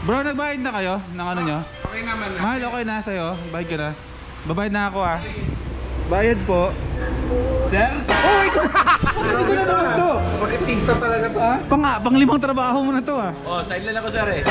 Bro, nagbayad na kayo ng ano nyo? Okay naman na. Mahal, okay na sa'yo. Bayad ka na. Babayad na ako ah. Bayad po. Sir? Oh, ikaw! Ito na naman to! Bakitista talaga to. Pang limang trabaho mo na to ah. Oh, side lang ako sir eh.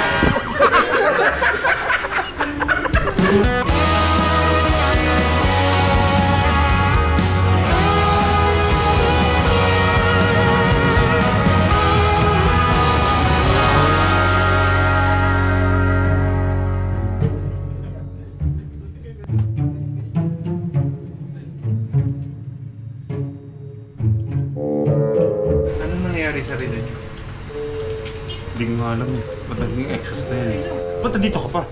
Ano nangyari sa relo nyo? Hindi ko alam eh. Ba't naging excess na yan eh? Ba't nandito ka pa?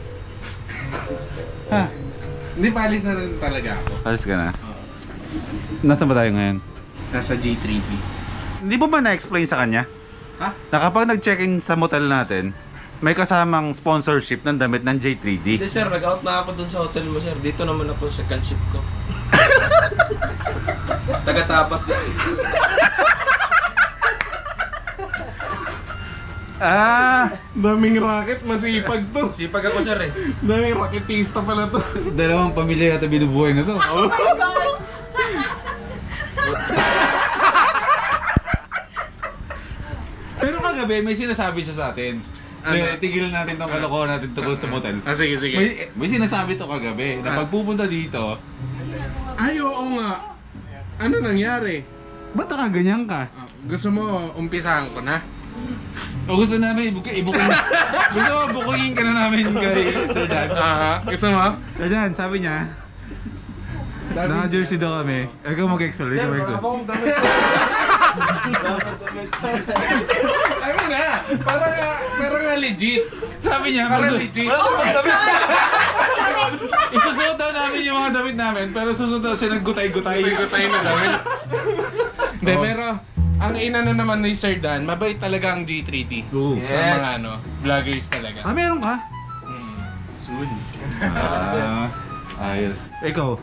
Ha? Hindi, paalis na rin talaga ako. Alis ka na? Nasaan ba tayo ngayon? Nasa J3B. Hindi mo ba na-explain sa kanya? Ha? Na kapag nag-check-in sa motel natin, may kasamang sponsorship ng damit ng J3D. Hindi sir, nag-out na ako dun sa hotel mo sir. Dito naman ako sa second ship ko. Taga-tapas din. Daming racket, masipag to. Sipag ako sir eh. Daming raketista pala to. Dalawang pamilya yata binubuhay na to. Oh my God! Pero kagabi, may sinasabi siya sa atin. Ano? Tigilan natin tong kalokohan natin tungkol sa motel. Sige, sige. May sinasabi to kagabi na pag pupunta dito, Ay, oo nga. Ano nangyari? ba't nakaganyan ka? Gusto mo, umpisahan ko na? O gusto namin ibuking gusto mo bukingin ka na namin kay Sir Dan? Gusto mo? Sir Dan, sabi niya, naka-jersey daw kami. Ikaw mag-explain, ikaw mag-explain. Ano na? Parang nga legit. Sabi niya, Parang legit. isusuot daw namin yung mga damit namin, pero susunod daw siya naggutay-gutay. Hindi ko tayo na damit. Hindi, Oh. pero ang inano naman ni Sir Dan, mabait talaga ang G3D. Oo. Sa mga vloggers talaga. Ah, meron ka? Soon. Ayos. Ikaw,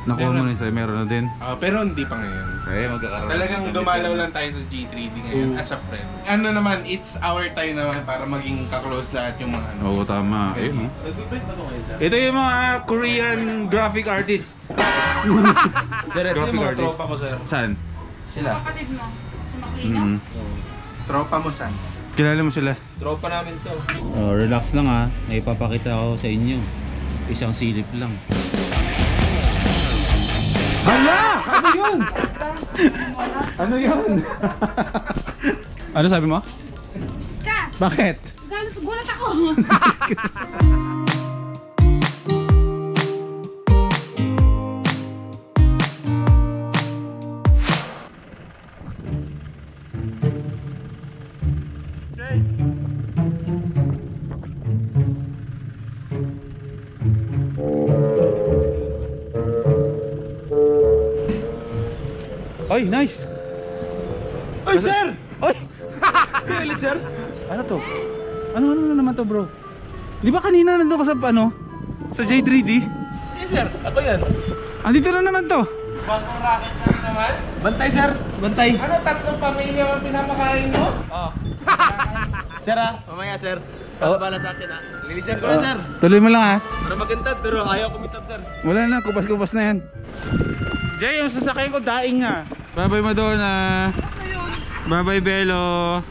nakuha mo na sa'yo, meron na din. Pero hindi pa ngayon. Okay, magkakaroon. Talagang dumalaw lang tayo sa G3D ngayon as a friend. Ano naman, it's our time naman para maging kaklose lahat yung mga ano. Oo, tama. Ayun, no? Nag-print ako ngayon sir. Ito yung mga Korean graphic artist. Sir, ito Graphic yung mga artist. tropa ko sir. Saan? Sila. Kapatid mo, sa Maklina. Tropa mo san? Kilala mo sila? Tropa namin to. Oh, relax lang ha. May ipapakita ako sa inyo. Isang silip lang. Hala! Ano yun? Ano yun? Ano sabi mo? Ka! Bakit? Gulat ako! Ay, nice! Ay sir! Ay! Pilit sir! Ano to? Ano na naman to, bro? Di ba kanina nandun ka sa ano? Sa J3D? Eh sir, ako yan. Andito na naman to! Bagong racket sa'yo naman? Bantay sir! Bantay! Ano, tatlong pamilya ang pinapakain mo? Oo. Sir ah, mamaya sir. Kakabala sa akin ah. Lilisan ko na sir. Tuloy mo lang ha. Para magandad pero ayaw kumitap sir. Wala na, kupas-kupas na yan. Jay, yung sasakyan ko daing nga. Bye-bye Madonna. Bye-bye Belo.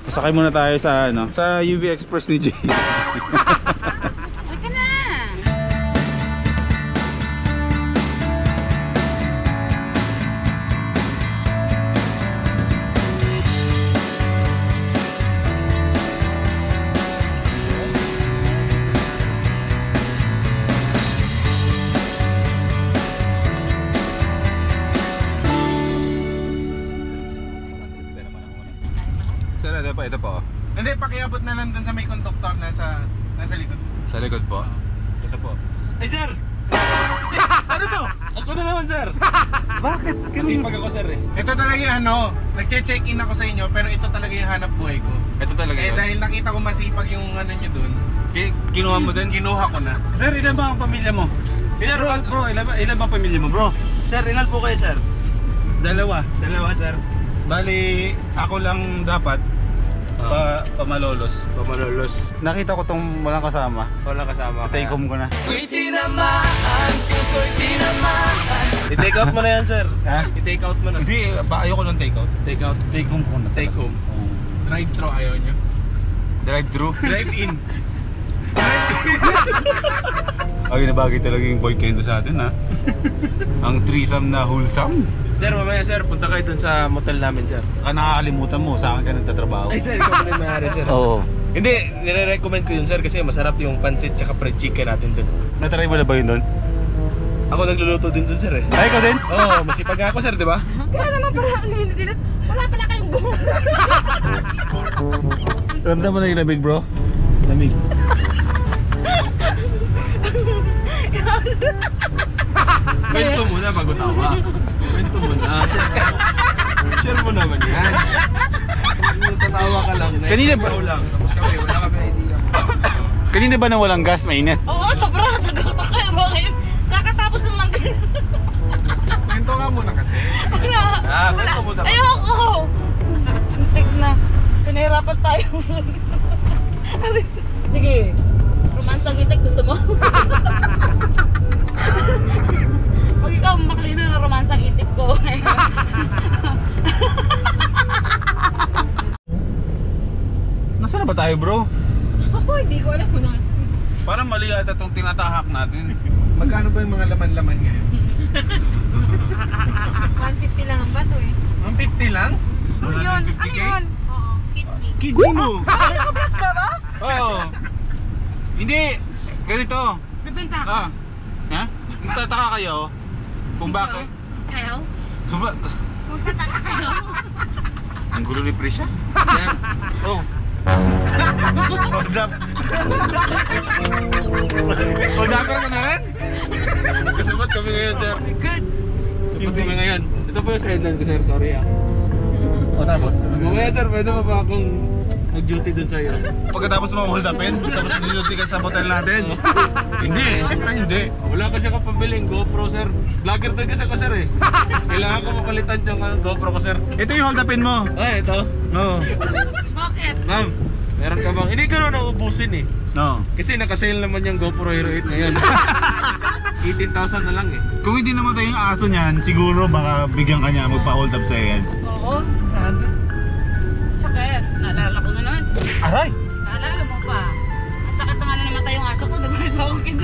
Sasakay muna tayo sa ano, sa UV Express ni Jay. Halika na! Sir, ito pa, ito po. Hindi, pakiabot na lang dun sa may conductor nasa likod. Sa likod po. Ito po. Ay sir! Ano to? Ako na naman sir! Bakit? Kasi pag ako sir eh. Ito talaga yung ano, nagche-check-in ako sa inyo pero ito talaga yung hanap buhay ko. Ito talaga Eh yun. dahil nakita ko masipag yung ano nyo dun, Kinuha mo din? kinuha ko na. Sir, ilan ba ang pamilya mo? Sir, Bro, ilan ba ang pamilya mo, bro? Sir, ilan po kayo sir? Dalawa. Dalawa sir. Bali, ako lang dapat. Pamalolos. Pamalolos. Nakita ko tong walang kasama. Walang kasama. Take home ko na. I-take out mo na yan, sir. Ha? I-take out mo na. Hindi, ayoko ng take out. Take out. Take home ko na. Take home. Drive-thru ayaw nyo. Drive-thru. Drive-in. Ay, nabagay talaga yung boy Kendo sa atin, ha? Ang threesome na wholesome. Sir, mamaya sir, punta kayo dun sa motel namin, sir. Baka nakakalimutan mo, sa akin ka nagtatrabaho. Ay sir, ikaw pala yung mayari, sir. Oo. Hindi, nire-recommend ko yun, sir, kasi masarap yung pancit tsaka fried chicken natin dun. Natry mo na ba yun doon? Ako nagluluto din dun, sir, eh. Ay, ikaw din? Oo, masipag ako, sir, di ba? Kaya naman parang ang hinit-hinit. Wala pala kayong gumawa. Ramdam mo na yung lamig, bro? Lamig. Kwento muna bago tawa. Kwento muna. Share mo naman yan. Tatawa ka lang. Kanina ba- Ikaw lang. Tapos kami, wala kami idea. Kanina ba nang walang gas, mainit? Oo, sobra. Tagal-tagal kaya bakit? Kakatapos ng langgan. Kwento ka muna kasi. Wala. Kwento mo naman. Ayoko. Antik na. Pinahirapan tayo. Sige. Romansang itik, gusto mo? Pag ikaw maklino na romansang itik ko. Nasaan na ba tayo, bro? Ako, hindi ko alam kung nasa. Parang mali yata itong tinatahak natin. Magkano ba yung mga laman-laman ngayon? 150 lang ang bato eh. Ang 50 lang? Ano yun? 150K? Ano yun? Oo, kidney. Kidney mo! Nakablat ka ba? Oo. Hindi. Ganito. Bibenta ka? Ah. Ha? Nagtataka kayo kung bakit. Kayo? Kung ba- Magtataka kayo? Ang gulo ni Prisha. Yan. Oh. Hold up. Hold up ka na rin? Kasabot kami ngayon, sir. Oh my God! Kasabot kami ngayon. Ito po yung sideline ko, sir. Sorry ah. O tapos? Mamaya, sir, pwede pa ba akong mag-duty dun sa'yo? Pagkatapos mo hold upin, tapos niluti ka sa motel natin. Hindi, siyempre hindi. Wala kasi ako pambiling GoPro, sir. Vlogger din kasi ako, sir, eh. Kailangan ko mapalitan yung GoPro ko, sir. Ito yung hold upin mo. Ay, ito. No. Bakit? Ma'am, meron ka bang... Hindi ka na naubusin, eh. No. Kasi nakasale naman yung GoPro Hero 8 ngayon. 18,000 na lang, eh. Kung hindi namatay yung aso niyan, siguro baka bigyan ka niya magpa-hold up sa yan. Oo, grabe. Sakit. Naalala ko na naman. Aray! Naalala mo pa. Ang sakit na nga na namatay yung aso ko. Nagbayad ako kid.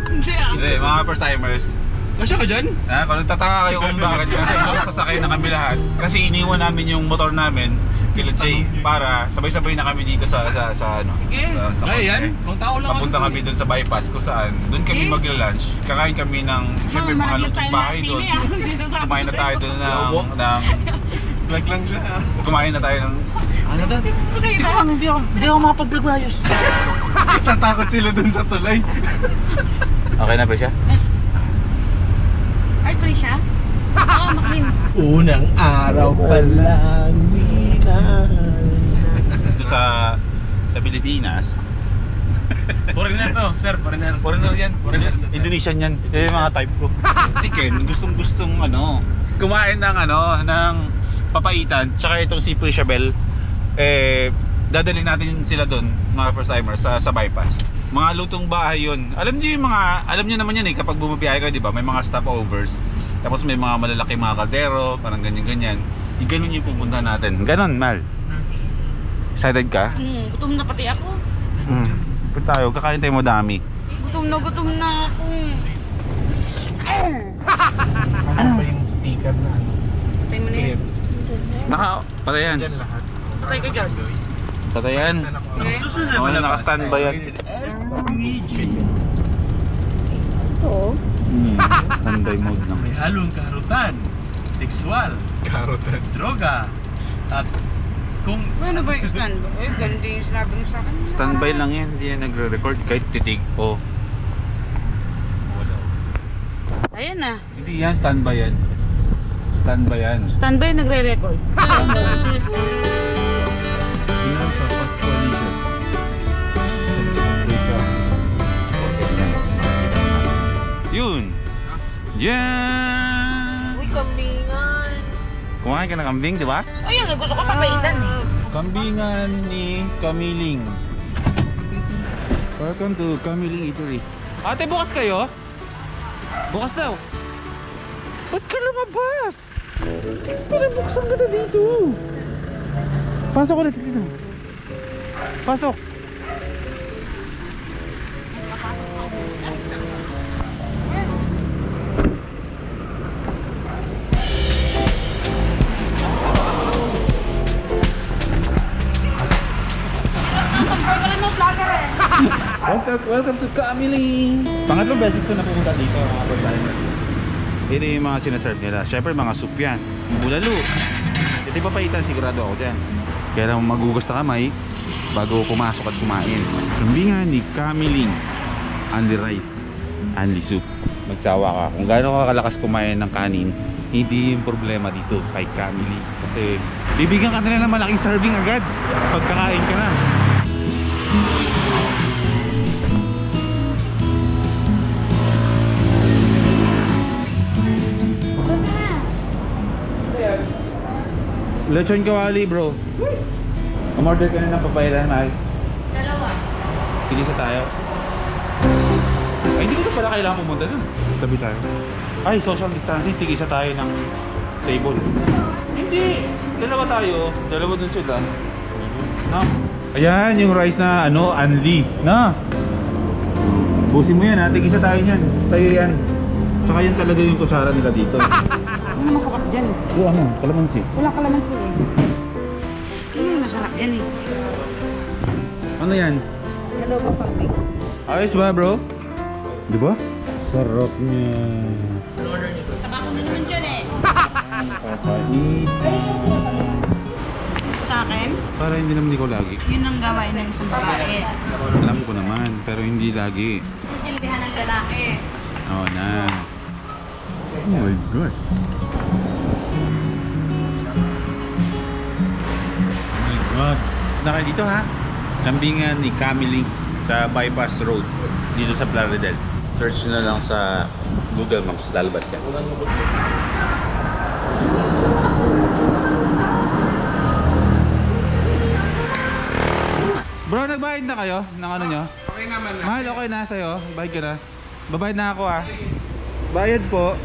Hindi ah. Hindi, mga first timers. Kasya ka dyan? Kung nagtataka kayo kung bakit kasi sasakay na kami lahat. Kasi iniwan namin yung motor namin kila Jay para sabay-sabay na kami dito sa ano sa Ay, kotse. yan. Kung tao lang Papunta kasi kami doon sa bypass kung saan doon kami magla-lunch. Kakain kami ng syempre mga lutong bahay doon. Kumain na tayo doon ng Vlog lang siya. kumain na tayo ng ano doon? Hindi ako makapag-vlog ayos. Tatakot sila dun sa tulay. Okay na ba siya? Ay, Trisha? Oo, Maclean. Unang araw pa lang Dito sa Pilipinas. Foreigner to, sir, foreigner. Foreigner yan. Foreigner to, sir. Indonesian yan. Yung mga type ko. Si Ken, gustong-gustong kumain ng ng papaitan. Tsaka itong si Prishabel, dadalhin natin sila doon, mga first timers, sa bypass. Mga lutong bahay yun. Alam niyo naman yan kapag bumabiyahe ka, di ba? May mga stopovers. Tapos may mga malalaki mga kaldero, parang ganyan-ganyan. Ganun yung pupuntahan natin. Ganon, Mal. Excited ka? Gutom na pati ako. Punta tayo, kakain tayo madami. Gutom na ako. Ano ba yung sticker na ano? Patay mo na yan. Patayan. Diyan lahat. Patay ka dyan. Patayan. Okay. Susunod Oo, na naka-standby yan. Oo. Standby mode lang. May halong karutan, sexual, Karotan. droga, at kung Ano ba yung stand? Eh, ganun din yung sinabi mo sa akin. Standby lang yan, hindi yan nagre-record kahit titig o. Ayan na. Hindi yan, standby yan. Standby yan. Standby nagre-record. Tingnan sa Fast Coalition. Yun! Yan! Uy, kambingan. Kumain ka ng kambing, di ba? Ayun, gusto ko papaitan eh. Kambingan ni Kamiling. Welcome to Kamiling Eatery. Ate, bukas kayo? Bukas daw. Ba't ka lumabas? Pinabuksan ka na dito. Pasok ko na dito. Pasok. Welcome to Kamiling. Pangatlong beses ko na pumunta dito mga pagkain. Ito yung mga sinaserve nila. Siyempre mga soup yan. Bulalo. Ito yung papaitan, sigurado ako dyan. Kaya lang magugas na kamay bago pumasok at kumain. Kambingan ni Kamiling. Only rice, only soup. Magtsawa ka. Kung gaano ka kalakas kumain ng kanin, hindi yung problema dito kay Kamiling. Kasi bibigyan ka nila ng malaking serving agad pagkakain ka na. Lechon kawali, bro. Umorder ka na ng papaya na. Dalawa. Tigisa tayo. Ay, hindi ko na pala kailangan pumunta dun. Tabi tayo. Ay, social distancing. Tigisa tayo ng table. Hindi. Dalawa tayo. Dalawa dun sila. No? Ayan, yung rice na ano, Anli. Na. Busin mo yan ha. Tigisa tayo yan. Tayo yan. Tsaka yan talaga yung kutsara nila dito. Ano masarap dyan? O ano, kalamansi. Wala kalamansi eh. Ano yung masarap dyan eh? Ano yan? Adobo parte. Ayos ba, bro? Di ba? Sarap niya. Tabako na naman dyan eh. Kakait. Sa akin, Para hindi naman ikaw lagi. yun ang gawain ng isang babae. Alam ko naman, pero hindi lagi. Sisilbihan ng lalaki. Oo na. Oh my God. Oh my God. Naka dito ha. Kambingan ni Kamiling sa Bypass Road. Dito sa Plaridel. Search na lang sa Google Maps. Lalabas ka. Bro, nagbayad na kayo ng ano nyo? Okay naman na. Mahal, okay na sa'yo. Bayad ka na. Babayad na ako ah. Bayad po.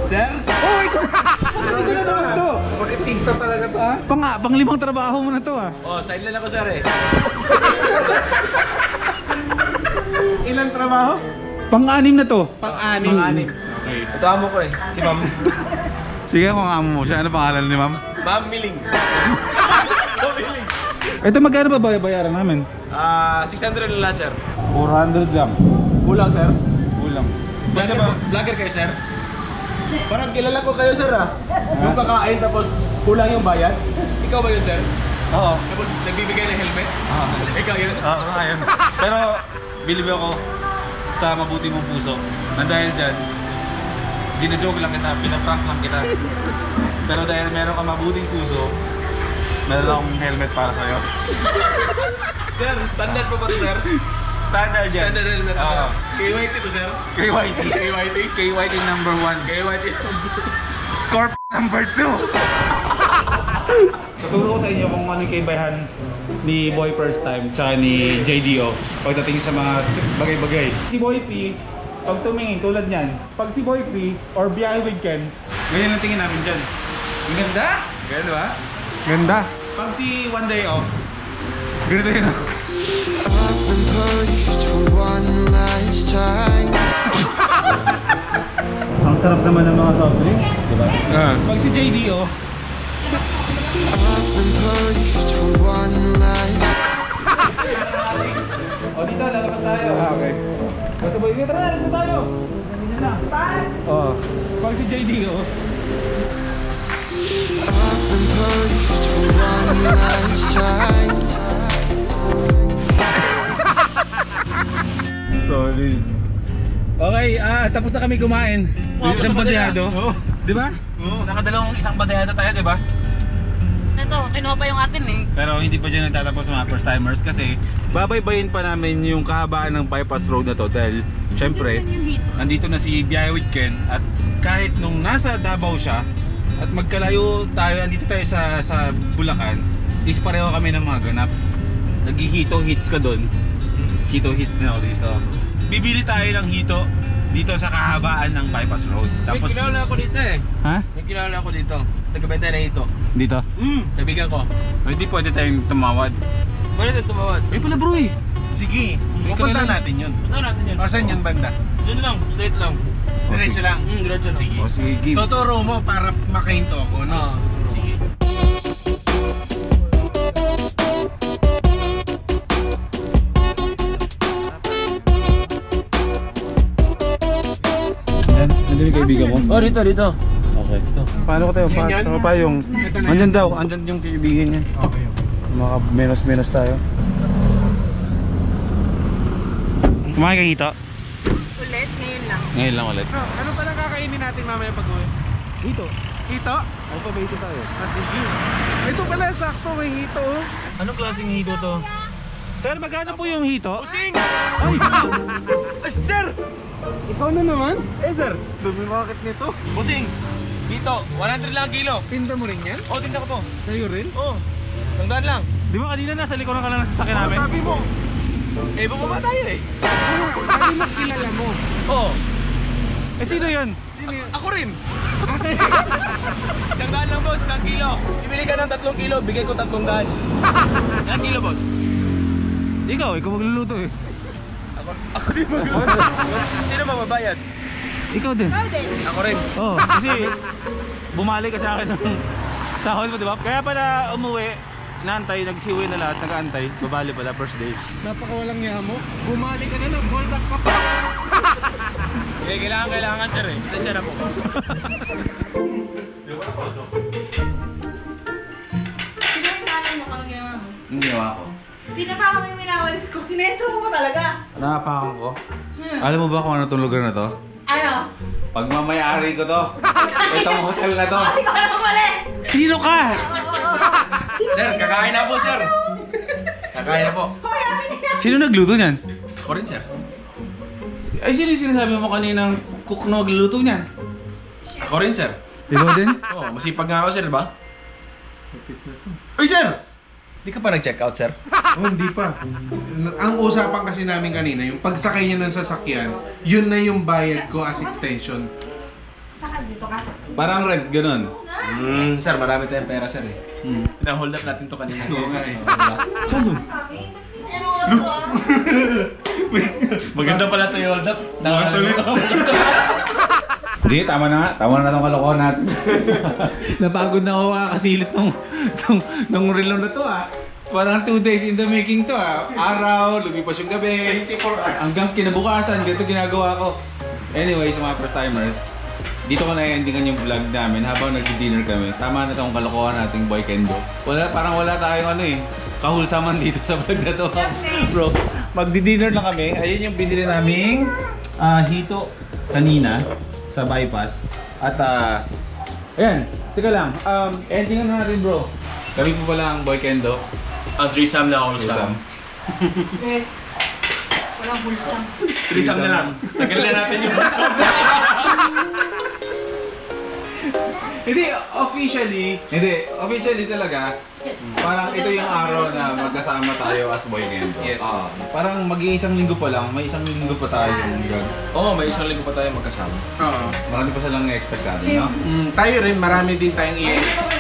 Sir? Oh, ikaw! Ikaw na naman to! Artista talaga to. Ah? Pang-limang trabaho mo na to ah. Oh, silent ako sir eh. Ilang trabaho? Pang-anim na to. Pang-anim. Pang-anim. Okay. Ito amo ko eh. Si ma'am. Sige kung amo mo siya. Ano pangalan ni ma'am? Ma'am Miling. Ma'am Miling. Ito magkano ba bayaran namin? 600 lang lahat sir. 400 lang. Kulang sir. Kulang. Pwede ba? Vlogger kayo sir? Parang kilala ko kayo sir ah. Yung kakain tapos kulang yung bayad. Ikaw ba yun sir? Oo. Tapos nagbibigay ng helmet? Ikaw yun? Oo, ayun. Pero believe ako sa mabuti mong puso na dahil dyan, ginajoke lang kita, pinaprank lang kita. Pero dahil meron ka mabuting puso, meron akong helmet para sa'yo. Sir, standard po ba ito sir? Standard yan. Standard helmet to sir. Oo. KYT to sir? KYT. KYT? KYT number 1. KYT. Scorp number 2. Tuturo ko sa inyo kung ano yung kaibahan ni Boy First Time tsaka ni JDO pagdating sa mga bagay-bagay. Si Boy P, pag tumingin tulad niyan, pag si Boy P or Biyahe with Ken, ganyan ang tingin namin dyan. Ang ganda! Ganyan diba? Ganda. Pag si One Day Off, ganito yun. I've been punished for one last time. Ang sarap naman ng mga soft drink, diba? Pag si JDO, I've been punished for one last. o dito, lalabas tayo. Okay. Basta Boy P, tara, alis na tayo. Ganyan na. Oo. Pag si JDO, I've been punished for one last time. solid. Okay, tapos na kami kumain. Isang bandehado. Di ba? Nakadalawang isang bandehado tayo, di ba? Ito, kinuha pa yung atin eh. Pero hindi pa dyan nagtatapos mga first timers kasi babaybayin pa namin yung kahabaan ng bypass road na to dahil syempre nandito na si Biyahe with Ken at kahit nung nasa Davao siya at magkalayo tayo, andito tayo sa Bulacan, least pareho kami ng mga ganap. Nag-hito hits ka doon. Hito hits na ako dito. Bibili tayo ng hito dito sa kahabaan ng bypass road. Tapos, may kilala ako dito eh. Ha? May kilala ako dito. Taga-benta na ito. Dito? Kaibigan ko. Ay, di pwede tayong tumawad. Pwede tayo tumawad. Ay pala bro eh. Sige, pupunta natin yun. Punta natin yun. O, saan yun banda? Yun lang, straight lang. Diretso lang. Diretso. Sige. O sige, give. Totoro mo para makahinto ako, no? Sige. Nandun yung kaibigan ko. Oh, dito. Okay. Paano ko tayo? Yun yun? Saan pa yung... Ito na Andyan yun. daw, andyan yung kaibigan niya. Okay. Mga menos-menos tayo. Kumain ka hito? Ulit, ngayon lang. Ngayon lang ulit. Bro, ano pa lang kakainin natin mamaya pag-uwi? Hito? Hito? Ano pa ba hito tayo? Sige. Ito pala, sakto may hito. Oh. Anong klaseng hito to? Sir, magkano po yung hito? Pusing! Ay! Ay, sir! Ikaw na naman? Eh, sir! Dumi bakit nito? Pusing! Dito, 100 lang kilo. Tinda mo rin yan? Oh, tinda ko to. Sa'yo rin? Oh, tandaan lang. Di ba kanina nasa likuran ka lang ng sasakyan namin? Sabi mo, Eh, bumaba tayo eh. sabi mo kilala mo. Oh, Eh sino yun? ako rin. Tandaan lang, boss, 1 kilo. Bibili ka ng 3 kilo, bigay ko 300. 1 kilo, boss. Ikaw magluluto eh. Ako din mag-uwi. Sino magbabayad? Ikaw din. Ako rin. Oo, kasi bumalik ka sa akin ng sahod mo, di ba? Kaya pala umuwi, naantay, nagsiuwi na lahat, nag-aantay, babali pala first day. Napakawalang niya mo. Bumalik ka na lang, hold up ka pa. Eh, kailangan, sir eh. Tensya na po. Sinetro mo kang ginawa mo. Ang ginawa ko. Hindi na pa kami minawalis ko. Sinetro mo ba talaga? Nakapakan ko. Alam mo ba kung ano itong lugar na to? Ano? Pagmamayari ko to. Itong hotel na to. Ikaw na magwalis! Sino ka? Sir, kakain na po, sir. Kakain na po. Hoy, amin na! Sino nagluto niyan? Ako rin, sir. Ay, sino yung sinasabi mo kaninang cook na magluluto niyan? Ako rin, sir. Ikaw din? Oo, masipag nga ako, sir, ba? Uy, sir! Di ka pa nag-check out, sir? Oh, hindi pa. Ang usapan kasi namin kanina, yung pagsakay niya ng sasakyan, yun na yung bayad ko as extension. Saka dito ka. Parang rent, ganun. Sir, marami tayong pera, sir, eh. Na-hold up natin to kanina, sir. Oo nga, eh. Saan doon? Ano wala ko ah? Maganda pala tayo hold up. Nakasulit. Hindi, tama na nga. Tama na itong kalokohan natin. Napagod na ako kakasilip nung relo na to ah. Parang 2 days in the making to ah. Araw, lumipas yung gabi. 24 hours. Hanggang kinabukasan, ganito ginagawa ko. Anyway, sa mga first timers, dito ko na-endingan yung vlog namin habang nag-dinner kami. Tama na itong kalokohan nating boy kendo. Parang wala tayong ano eh, kahulsaman dito sa vlog na to. Bro, magdi-dinner lang kami. Ayun yung binili naming hito kanina sa bypass. At ayan, teka lang. Endingan na natin bro. Kami po pala ang boy kendo. Ang threesome na wholesome. Eh, walang bulsang. Threesome na lang. Tagal na natin yung wholesome. Officially talaga, parang ito yung araw na magkasama tayo as boy kendo. Yes. Parang mag-iisang linggo pa lang, may isang linggo pa tayo yung vlog. Oo, may isang linggo pa tayo magkasama. Oo. Marami pa silang na-expect sa atin, no? Tayo rin, marami din tayong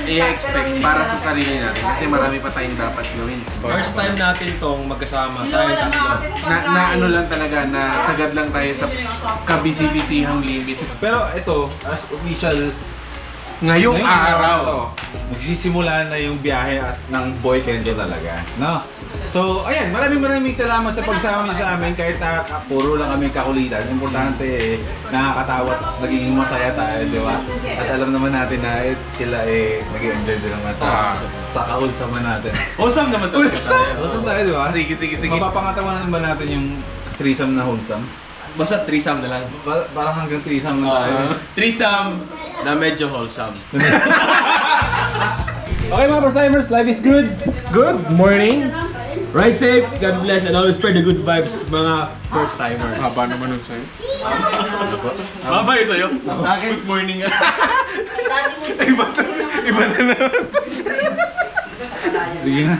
i-expect para sa sarili natin kasi marami pa tayong dapat gawin. First time natin tong magkasama. Hindi Tayo wala tatlo. na ako Na ano lang talaga, na sagad lang tayo sa kabisi-bisihang limit. Pero ito, as official, Ngayong ngayong araw. to, magsisimula na yung biyahe ng boy kendo talaga, no? So, ayan, maraming salamat sa pagsama niyo sa amin kahit puro lang kami kakulitan. Importante nakakatawa at nagiging masaya tayo, di ba? At alam naman natin na sila nag-enjoy din naman sa kaulsaman natin. Wholesome naman talaga tayo. Wholesome tayo, di ba? Sige. Mapapangatawanan ba natin yung threesome na wholesome? Basta threesome na lang. Parang hanggang threesome na tayo. Threesome na medyo wholesome. Okay mga first timers, life is good. Good morning. Ride safe, God bless, and always spread the good vibes mga first timers. Haba naman nun sa'yo. Baba yun sa'yo? Sa akin, good morning. Daddy mo. Iba na naman. Sige na.